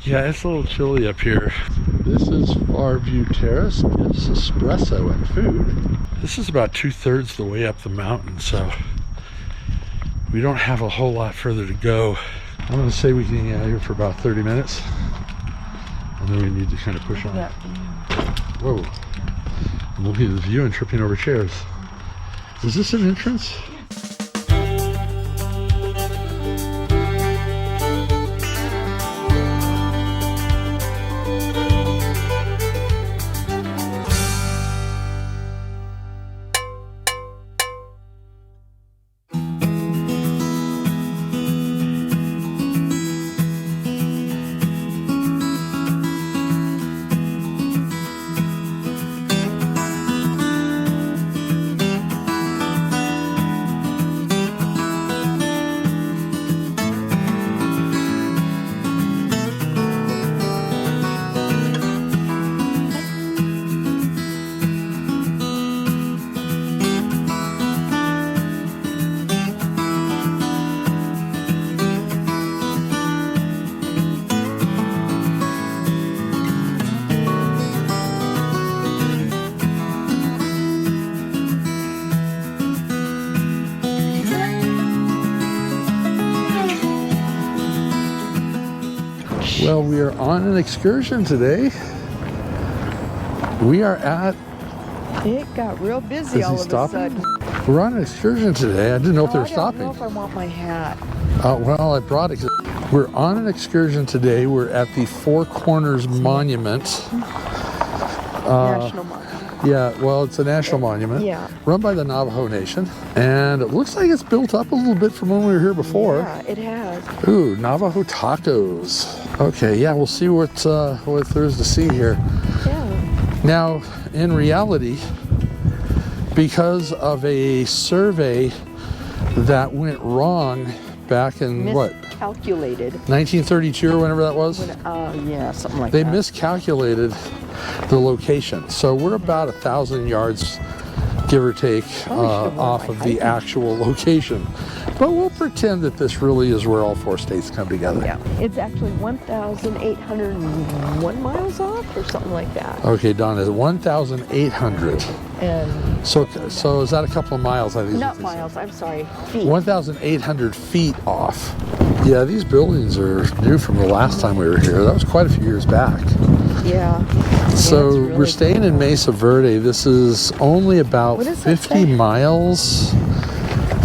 Yeah, it's a little chilly up here. This is Far View Terrace. It's espresso and food. This is about 2/3 the way up the mountain, so we don't have a whole lot further to go. I'm going to say we can get out here for about 30 minutes, and then we need to kind of push on. Whoa. I'm looking at the view and tripping over chairs. Is this an entrance? Well, we are on an excursion today. We are at... It got real busy all of a sudden. We're on an excursion today. I didn't know if they were stopping. I don't know if I want my hat. Well, I brought it. We're on an excursion today. We're at the Four Corners Monument. National Monument. Yeah, well, it's a national monument. Yeah. Run by the Navajo Nation. And it looks like it's built up a little bit from when we were here before. Yeah, it has. Ooh, Navajo Tacos. Okay, yeah, we'll see what there's to see here. Yeah. Now, in reality, because of a survey that went wrong back in Miscalculated. 1932 or whenever that was? Yeah, something like They that. miscalculated the location. So we're about 1,000 yards, give or take, off of the actual location. But we'll pretend that this really is where all four states come together. Yeah, it's actually 1,801 miles off or something like that. Okay, Donna, 1,800. And So is that a couple of miles, I think? not miles, I'm sorry, feet. 1,800 feet off. Yeah, these buildings are new from the last time we were here. That was quite a few years back. Yeah. So Yeah, really we're staying in Mesa Verde. This is only about 50 miles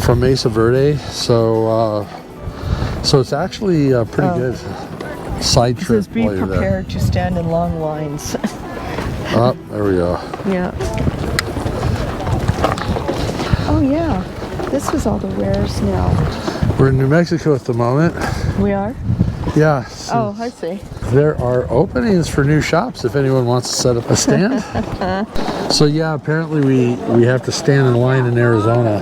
from Mesa Verde. So it's actually a pretty good side trip. It says be while you're there. prepared to stand in long lines. Oh, there we go. Yeah. Oh yeah, this is all the wares now. We're in New Mexico at the moment. We are? Yeah. So Oh, I see. there are openings for new shops if anyone wants to set up a stand. So yeah, apparently we have to stand in line in Arizona.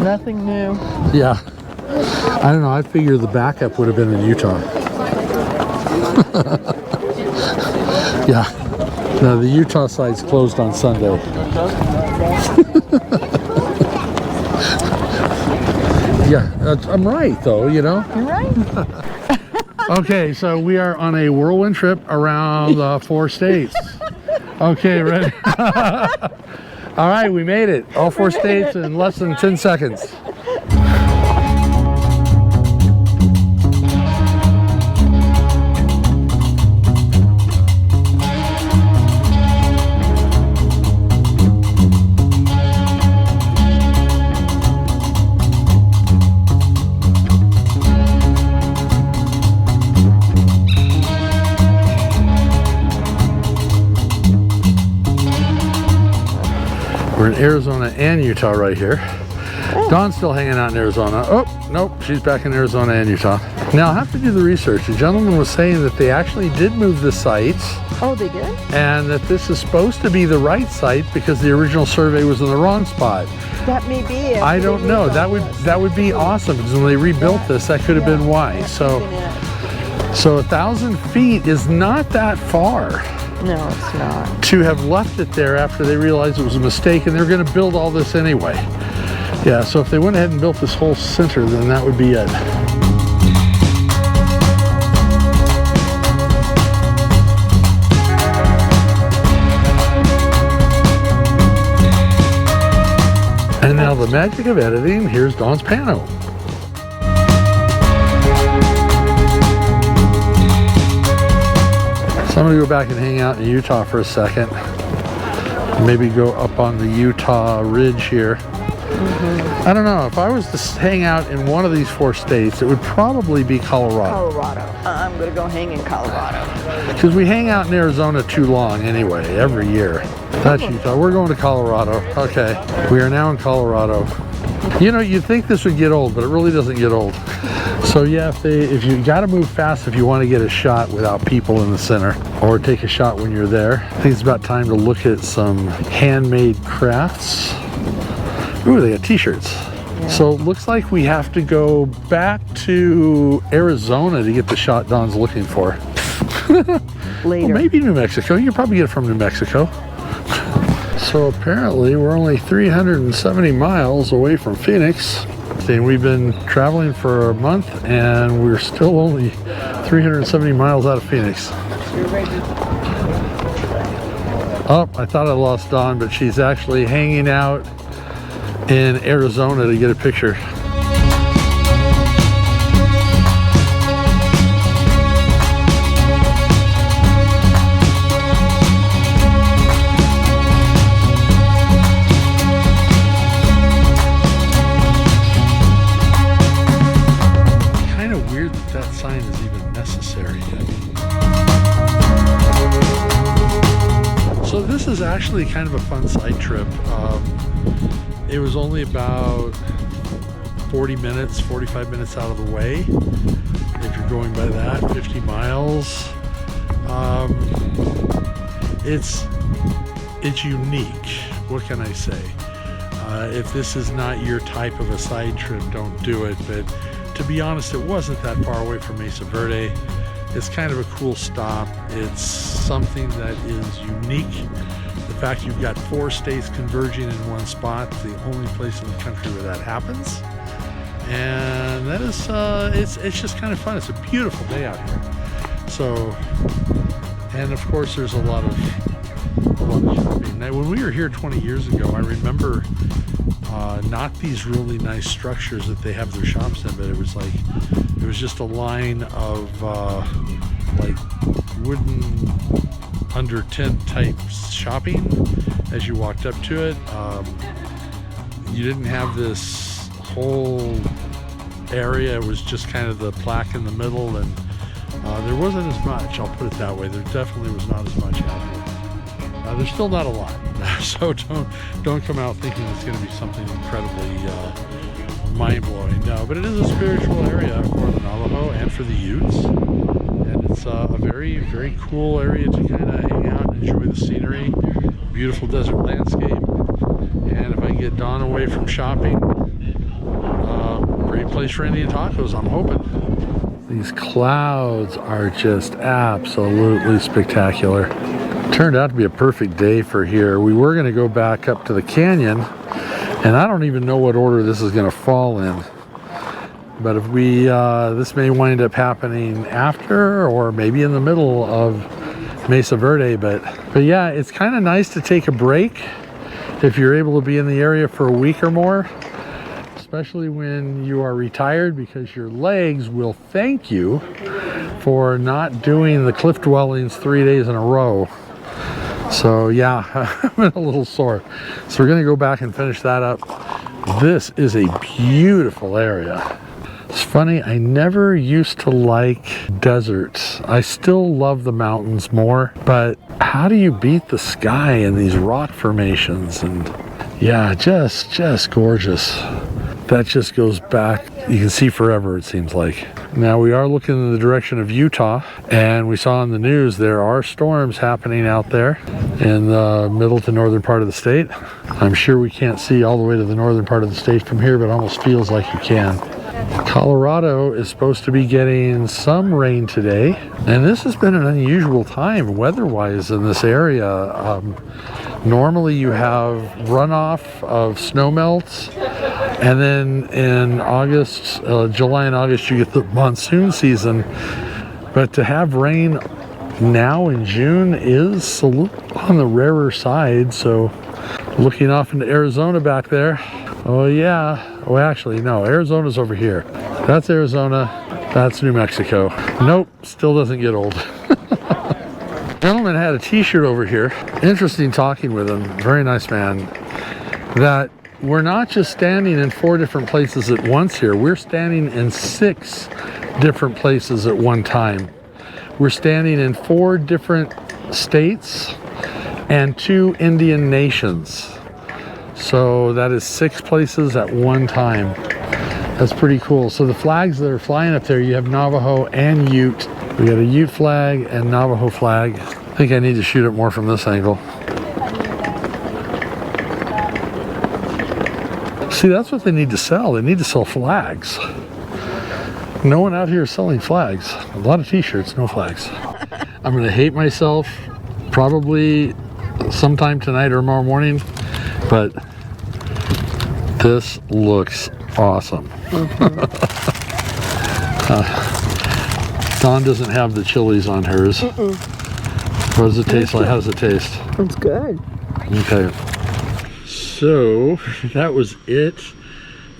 Nothing new. Yeah. I don't know, I figure the backup would have been in Utah. Yeah. No, the Utah side's closed on Sunday. Yeah, I'm right though, you know. You're right. Okay, so we are on a whirlwind trip around the four states. Okay, ready? All right, we made it. All four states in less than 10 seconds. We're in Arizona and Utah right here. Dawn's still hanging out in Arizona. Oh, nope, she's back in Arizona and Utah. Now, I have to do the research. The gentleman was saying that they actually did move the site. Oh, they did? And that this is supposed to be the right site because the original survey was in the wrong spot. That may be it. I don't know. That would be awesome because when they rebuilt this, that could have been why. So 1,000 feet is not that far. No, it's not. To have left it there after they realized it was a mistake and they were going to build all this anyway. Yeah, so if they went ahead and built this whole center, then that would be it. magic of editing, here's Dawn's Pano. So I'm gonna go back and hang out in Utah for a second. Maybe go up on the Utah ridge here. I don't know, if I was to hang out in one of these 4 states, it would probably be Colorado. I'm gonna go hang in Colorado. Because we hang out in Arizona too long anyway, every year. That's Utah. We're going to Colorado. Okay, we are now in Colorado. You know, you'd think this would get old, but it really doesn't get old. So yeah, if you gotta move fast if you want to get a shot without people in the center, or take a shot when you're there. I think it's about time to look at some handmade crafts. Ooh, they got t-shirts. Yeah. So it looks like we have to go back to Arizona to get the shot Dawn's looking for. Later. Well, maybe New Mexico. You can probably get it from New Mexico. So apparently we're only 370 miles away from Phoenix. And we've been traveling for a month and we're still only 370 miles out of Phoenix. Oh, I thought I lost Dawn, but she's actually hanging out in Arizona to get a picture. Kind of weird that that sign is even necessary yet. So this is actually kind of a fun side trip. It was only about 40 minutes, 45 minutes out of the way. If you're going by that, 50 miles. It's unique. What can I say? If this is not your type of a side trip, don't do it. But to be honest, it wasn't that far away from Mesa Verde. It's kind of a cool stop. It's something that is unique. The fact you've got 4 states converging in one spot, the only place in the country where that happens. And that is, it's just kind of fun. It's a beautiful day out here. So, and of course there's a lot of shopping. Now, when we were here 20 years ago, I remember not these really nice structures that they have their shops in, but it was just a line of like wooden under tent type shopping as you walked up to it. You didn't have this whole area. It was just kind of the plaque in the middle, and there wasn't as much, I'll put it that way. There definitely was not as much out here. There's still not a lot, so don't come out thinking it's going to be something incredibly mind-blowing. No, but it is a spiritual area for the Navajo and for the Utes, and it's a very, very cool area to kind of hang out and enjoy the scenery, beautiful desert landscape. And if I can get Dawn away from shopping, great place for Indian tacos, I'm hoping. These clouds are just absolutely spectacular. Turned out to be a perfect day for here. We were going to go back up to the canyon, and I don't even know what order this is going to fall in. But if we, this may wind up happening after or maybe in the middle of Mesa Verde. But yeah, it's kind of nice to take a break if you're able to be in the area for a week or more, especially when you are retired, because your legs will thank you for not doing the cliff dwellings 3 days in a row. So yeah, I'm a little sore. So we're gonna go back and finish that up. This is a beautiful area. It's funny, I never used to like deserts. I still love the mountains more, but how do you beat the sky in these rock formations? And yeah, just gorgeous. That just goes back, you can see forever, it seems like. Now we are looking in the direction of Utah, and we saw in the news there are storms happening out there in the middle to northern part of the state. I'm sure we can't see all the way to the northern part of the state from here, but it almost feels like you can. Colorado is supposed to be getting some rain today, and this has been an unusual time weather-wise in this area. Normally you have runoff of snowmelts, and then in August, July and August, you get the monsoon season. But to have rain now in June is a little on the rarer side. So looking off into Arizona back there, Oh yeah. Oh, actually, no. Arizona's over here. That's Arizona. That's New Mexico. Nope. Still doesn't get old. Gentleman had a t-shirt over here. Interesting talking with him. Very nice man. That we're not just standing in 4 different places at once here. We're standing in 6 different places at one time. We're standing in 4 different states and 2 Indian nations. So that is 6 places at one time. That's pretty cool. So the flags that are flying up there, you have Navajo and Ute. We got a Ute flag and Navajo flag. I think I need to shoot it more from this angle. See, that's what they need to sell. They need to sell flags. No one out here is selling flags. A lot of t-shirts, no flags. I'm gonna hate myself probably sometime tonight or tomorrow morning, but this looks awesome. Dawn doesn't have the chilies on hers. What does it taste like? How does it taste? It's good. Okay. So that was it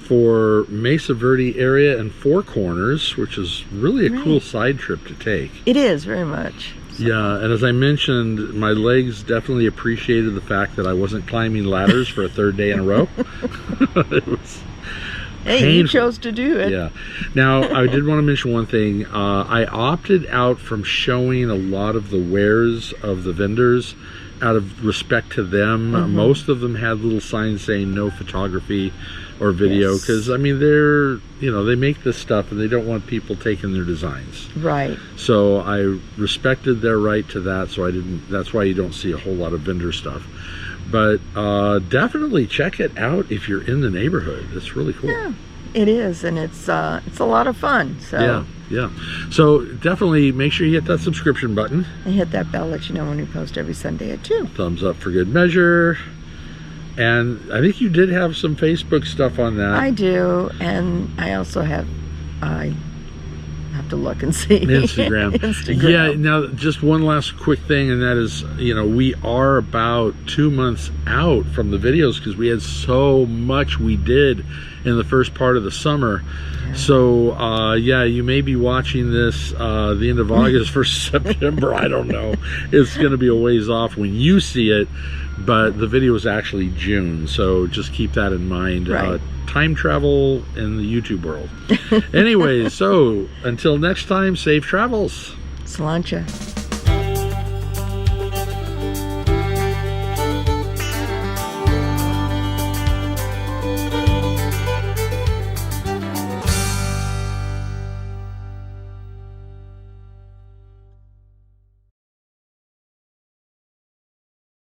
for Mesa Verde area and Four Corners, which is really a cool side trip to take. It is, very much. Yeah, and as I mentioned, my legs definitely appreciated the fact that I wasn't climbing ladders for a 3rd day in a row. It was Hey, you chose to do it. Yeah. Now, I did want to mention one thing. I opted out from showing a lot of the wares of the vendors out of respect to them. Most of them had little signs saying no photography or video, because I mean, they're, you know, they make this stuff and they don't want people taking their designs. Right. So I respected their right to that, so I didn't, that's why you don't see a whole lot of vendor stuff. But definitely check it out if you're in the neighborhood. It's really cool. Yeah, it is, and it's a lot of fun. So yeah. So definitely make sure you hit that subscription button. And hit that bell, let you know when we post every Sunday at 2. Thumbs up for good measure. And I think you did have some Facebook stuff on that. I do, and I also have, I have to look and see. Instagram. Yeah, now just one last quick thing, and that is, you know, we are about 2 months out from the videos because we had so much we did in the first part of the summer. So yeah, you may be watching this the end of August, 1st September. I don't know. It's going to be a ways off when you see it, but the video is actually June, so just keep that in mind. Right. Time travel in the YouTube world. Anyways, so until next time, safe travels. Sláinte.